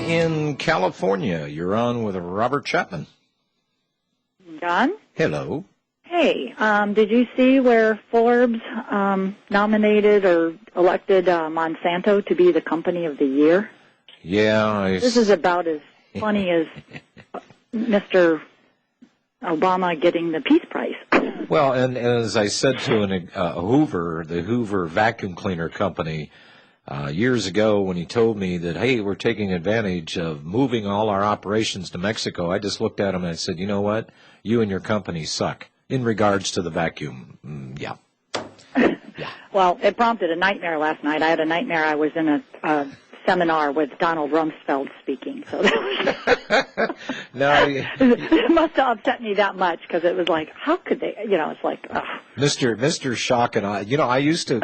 in California. You're on with Robert Chapman. John? Hello. Hey, did you see where Forbes nominated or elected Monsanto to be the company of the year? Yeah. This is about as funny as Mr. Obama getting the Peace Prize. Well, and as I said to Hoover, the Hoover vacuum cleaner company, years ago when he told me that, hey, we're taking advantage of moving all our operations to Mexico, I just looked at him and I said, you know what? You and your company suck in regards to the vacuum. Yeah. Well, it prompted a nightmare last night. I had a nightmare. I was in a seminar with Donald Rumsfeld speaking. So that was No, it must have upset me that much because it was like, how could they? It's like, ugh. Mr. Schock and I used to,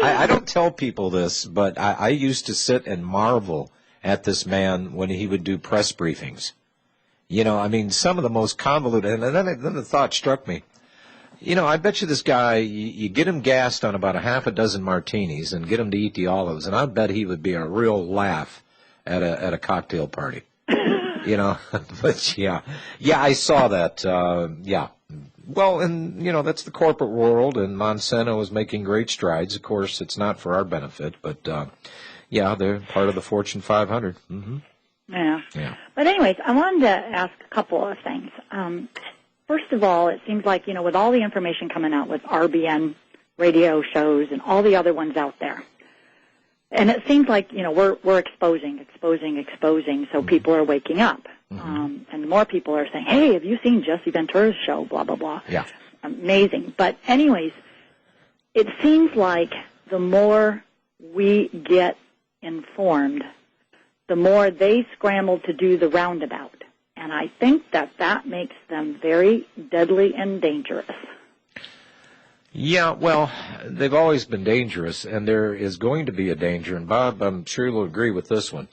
I don't tell people this, but I used to sit and marvel at this man when he would do press briefings. Some of the most convoluted, and then the thought struck me. I bet you this guy, you get him gassed on about a half a dozen martinis and get him to eat the olives, and I bet he would be a real laugh at a cocktail party. But yeah, I saw that. Yeah. Well, and that's the corporate world, and Monsanto is making great strides. Of course, it's not for our benefit, but yeah, they're part of the Fortune 500. Mm-hmm. Yeah. But anyways, I wanted to ask a couple of things. First of all, it seems like, with all the information coming out with RBN radio shows and all the other ones out there, and it seems like, we're exposing, so people are waking up. Mm-hmm. And more people are saying, hey, have you seen Jesse Ventura's show, blah, blah, blah. Yeah. Amazing. But anyways, it seems like the more we get informed, the more they scramble to do the roundabout. And I think that makes them very deadly and dangerous. Yeah, well, they've always been dangerous, and there is going to be a danger. And Bob, I'm sure you'll agree with this one.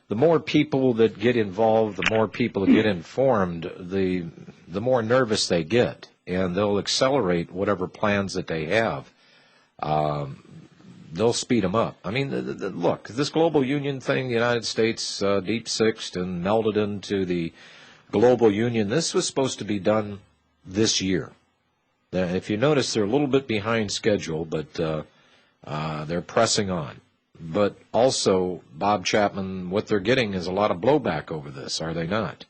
The more people that get involved, the more people that get informed, the more nervous they get, and they'll accelerate whatever plans that they have. They'll speed them up. Look, this global union thing, the United States deep-sixed and melded into the global union, this was supposed to be done this year. If you notice, they're a little bit behind schedule, but they're pressing on. But also, Bob Chapman, what they're getting is a lot of blowback over this, are they not?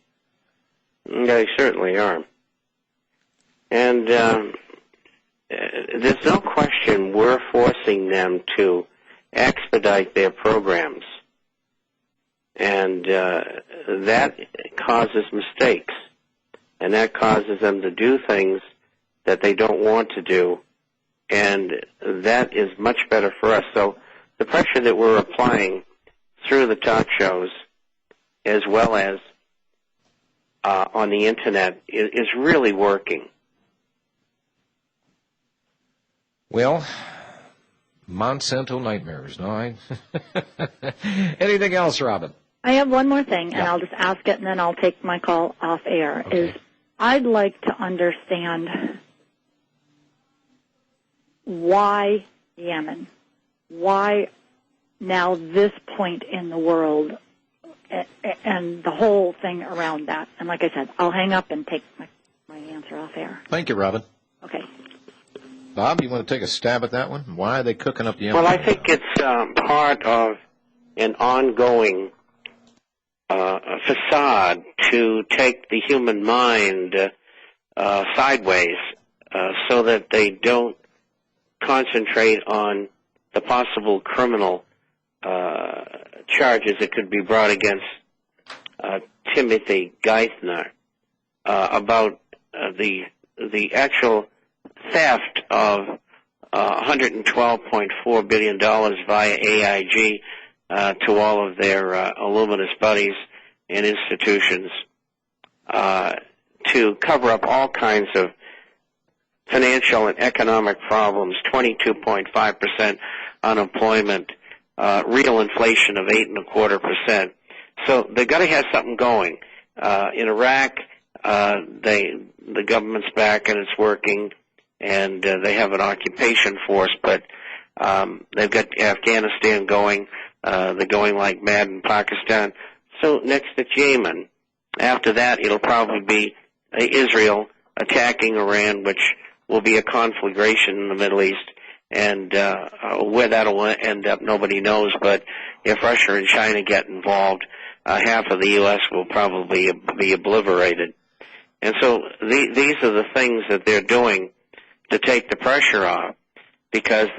They certainly are. And there's no question we're forcing them to expedite their programs. And that causes mistakes. And that causes them to do things that they don't want to do. And that is much better for us. So the pressure that we're applying through the talk shows as well as on the Internet is really working. Well, Monsanto nightmares, no? Anything else, Robin? I have one more thing, and I'll just ask it, and then I'll take my call off air. Okay. I'd like to understand why Yemen, why now this point in the world, and the whole thing around that. And like I said, I'll hang up and take my answer off air. Thank you, Robin. Okay. Bob, you want to take a stab at that one? Why are they cooking up the Yemen? Well, I think it's part of an ongoing facade to take the human mind sideways so that they don't concentrate on the possible criminal charges that could be brought against Timothy Geithner about the actual theft of $112.4 billion via AIG to all of their illuminous buddies and institutions to cover up all kinds of financial and economic problems, 22.5% unemployment, real inflation of 8.25%. So they've got to have something going. In Iraq, the government's back and it's working, and they have an occupation force, but they've got Afghanistan going. They're going like mad in Pakistan. So next it's Yemen. After that, it'll probably be Israel attacking Iran, which will be a conflagration in the Middle East. And where that will end up, nobody knows. But if Russia and China get involved, half of the U.S. will probably be obliterated. And so these are the things that they're doing to take the pressure off. Because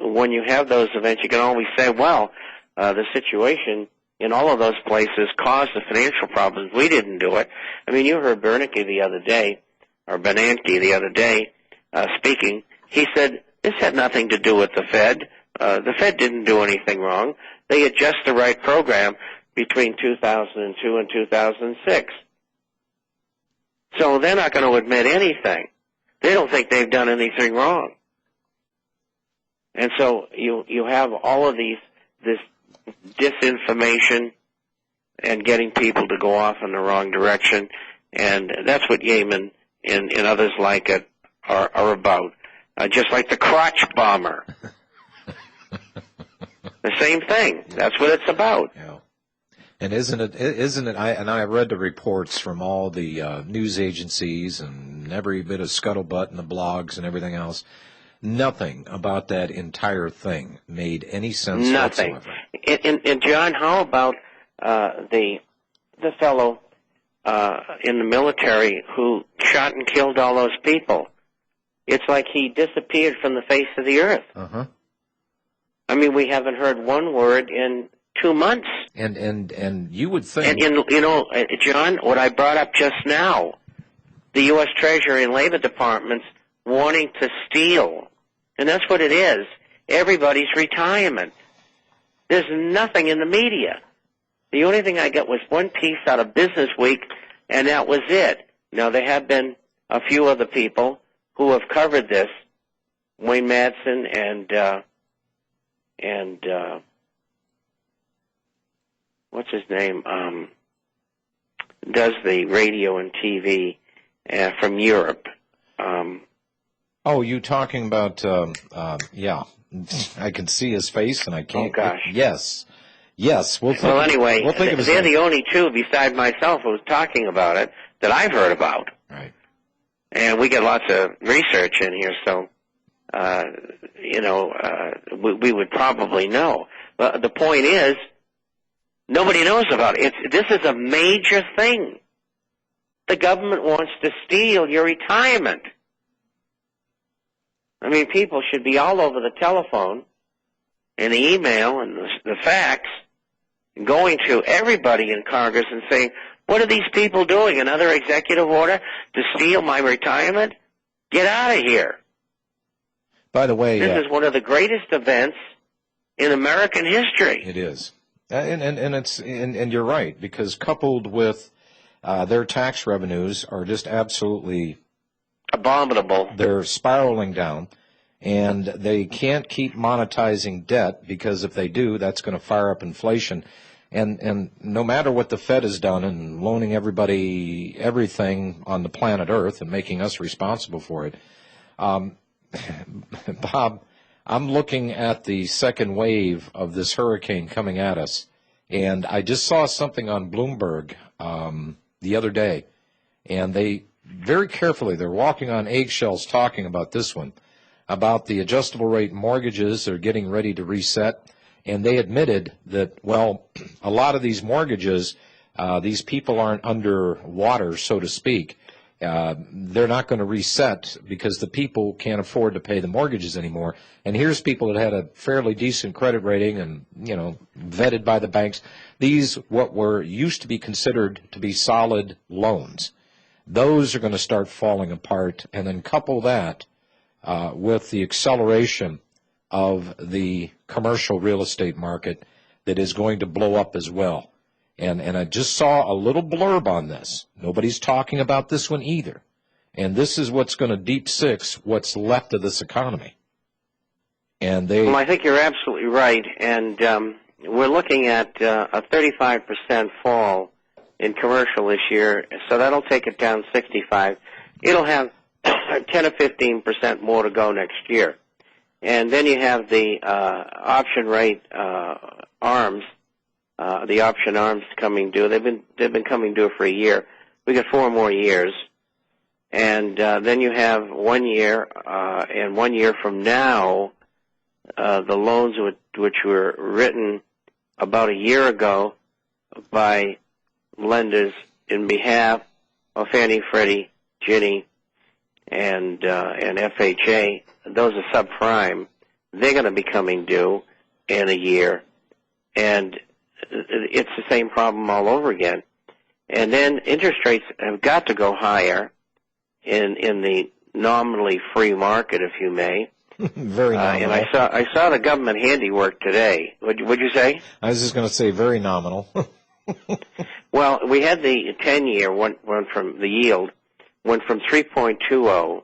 when you have those events, you can always say, well, the situation in all of those places caused the financial problems. We didn't do it. I mean, you heard Bernanke the other day speaking. He said, this had nothing to do with the Fed. The Fed didn't do anything wrong. They had just the right program between 2002 and 2006. So they're not going to admit anything. They don't think they've done anything wrong. And so you have all of this disinformation and getting people to go off in the wrong direction, and that's what Yemen and others like it are about. Just like the crotch bomber. The same thing. That's what it's about. Yeah. And isn't it, I read the reports from all the news agencies and every bit of scuttlebutt and the blogs and everything else. Nothing about that entire thing made any sense whatsoever. And John, how about the fellow in the military who shot and killed all those people? It's like he disappeared from the face of the earth. Uh-huh. I mean, we haven't heard one word in 2 months. And you would think... And John, what I brought up just now, the U.S. Treasury and Labor Departments wanting to steal. And that's what it is. Everybody's retirement. There's nothing in the media. The only thing I got was one piece out of Business Week, and that was it. Now, there have been a few other people who have covered this, Wayne Madsen and what's his name, does the radio and TV from Europe. Oh, you talking about, yeah. I can see his face, and I can't. Oh, gosh. Yes. Well, anyway, they're the only two beside myself who's talking about it that I've heard about. Right. And we get lots of research in here, so, we would probably know. But the point is, nobody knows about it. This is a major thing. The government wants to steal your retirement. I mean, people should be all over the telephone and the email and the fax, going to everybody in Congress and saying, what are these people doing? Another executive order to steal my retirement? Get out of here. By the way, this is one of the greatest events in American history. It is. And you're right, because coupled with their tax revenues are just absolutely abominable. They're spiraling down, and they can't keep monetizing debt, because if they do, that's going to fire up inflation. And no matter what the Fed has done in loaning everybody everything on the planet Earth and making us responsible for it, Bob, I'm looking at the second wave of this hurricane coming at us, and I just saw something on Bloomberg the other day, and they very carefully, they're walking on eggshells talking about this one, about the adjustable rate mortgages are getting ready to reset, and they admitted that, well, a lot of these mortgages, these people aren't under water, so to speak. They're not going to reset because the people can't afford to pay the mortgages anymore. And here's people that had a fairly decent credit rating and, vetted by the banks. These, what were used to be considered to be solid loans, those are going to start falling apart. And then couple that with the acceleration of the commercial real estate market that is going to blow up as well. And I just saw a little blurb on this. Nobody's talking about this one either. And this is what's going to deep six what's left of this economy. And Well, I think you're absolutely right. And we're looking at a 35% fall in commercial this year, so that'll take it down 65. It'll have 10 or 15% more to go next year. And then you have the option rate ARMs The option arms coming due. They've been coming due for a year. We got 4 more years, and then you have 1 year, and 1 year from now, the loans which were written about a year ago by lenders in behalf of Fannie, Freddie, Ginnie, and FHA. Those are subprime. They're going to be coming due in a year, and it's the same problem all over again. And then interest rates have got to go higher in the nominally free market, if you may. Very nominal. And I saw the government handiwork today. Would you say? I was just going to say very nominal. Well, we had the 10-year went from the yield went from 3.20